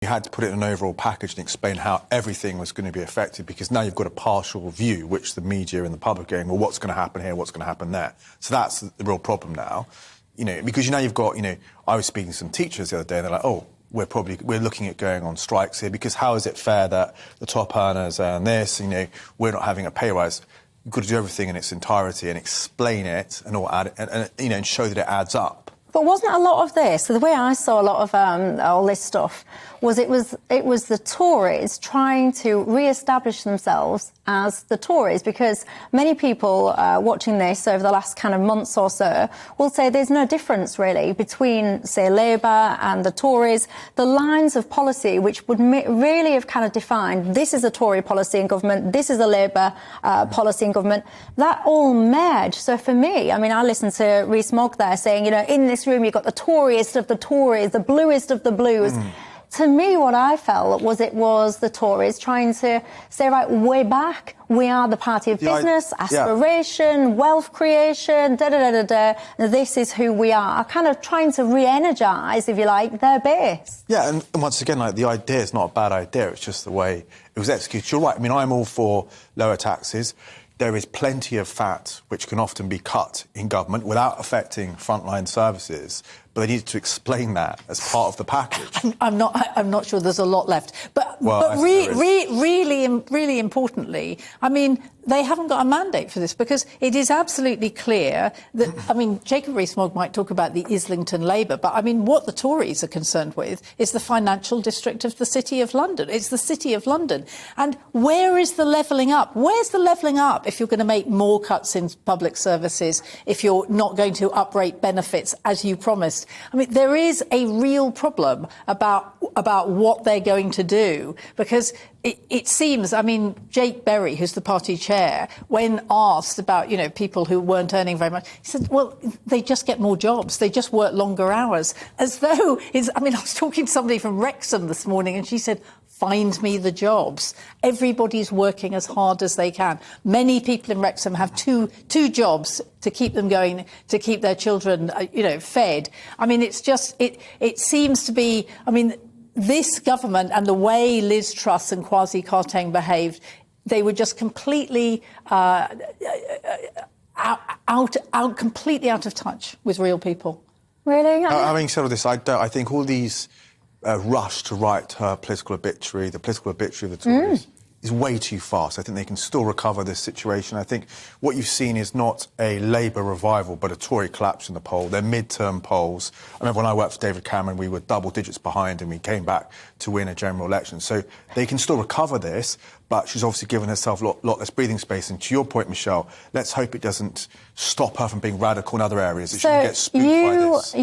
You had to put it in an overall package and explain how everything was going to be affected, because now you've got a partial view, which the media and the public are going, well, what's going to happen here, what's going to happen there? So that's the real problem now. Because now you've got, I was speaking to some teachers the other day and they're like, oh, we're looking at going on strikes here, because how is it fair that the top earners earn this, we're not having a pay rise? You've got to do everything in its entirety and explain it and and show that it adds up. But wasn't a lot of this, so the way I saw a lot of all this stuff, was it was the Tories trying to re-establish themselves as the Tories, because many people watching this over the last kind of months or so will say there's no difference really between, say, Labour and the Tories. The lines of policy which would really have kind of defined this is a Tory policy in government, this is a Labour policy in government, that all merged. So for me, I listened to Rees-Mogg there saying, in this room you've got the Toryest of the Tories, the bluest of the blues. To me, what I felt was it was the Tories trying to say, right, way back, we are the party of business, aspiration, wealth creation, this is who we are. Kind of trying to re-energise, if you like, their base. Yeah, and once again, the idea is not a bad idea, it's just the way it was executed. You're right, I'm all for lower taxes. There is plenty of fat which can often be cut in government without affecting frontline services, but they needed to explain that as part of the package. I'm not sure there's a lot left. But really importantly, they haven't got a mandate for this, because it is absolutely clear that, Jacob Rees-Mogg might talk about the Islington Labour, but, what the Tories are concerned with is the financial district of the City of London. It's the City of London. And where is the levelling up? Where's the levelling up if you're going to make more cuts in public services, if you're not going to uprate benefits as you promised? There is a real problem about what they're going to do, because it seems, Jake Berry, who's the party chair, when asked about, people who weren't earning very much, he said, well, they just get more jobs. They just work longer hours. As though, I was talking to somebody from Wrexham this morning and she said, find me the jobs. Everybody's working as hard as they can. Many people in Wrexham have two jobs to keep them going, to keep their children, fed. It's just, it seems to be, this government and the way Liz Truss and Kwasi Kwarteng behaved, they were just completely completely out of touch with real people. Really? Having said all this, I think all these rush to write her political obituary, the political obituary of the Tories, is way too fast. I think they can still recover this situation. I think what you've seen is not a Labour revival, but a Tory collapse in the poll. They're mid-term polls. I remember when I worked for David Cameron, we were double digits behind and we came back to win a general election. So they can still recover this, but she's obviously given herself a lot less breathing space. And to your point, Michelle, let's hope it doesn't stop her from being radical in other areas. That she can get spooked by this.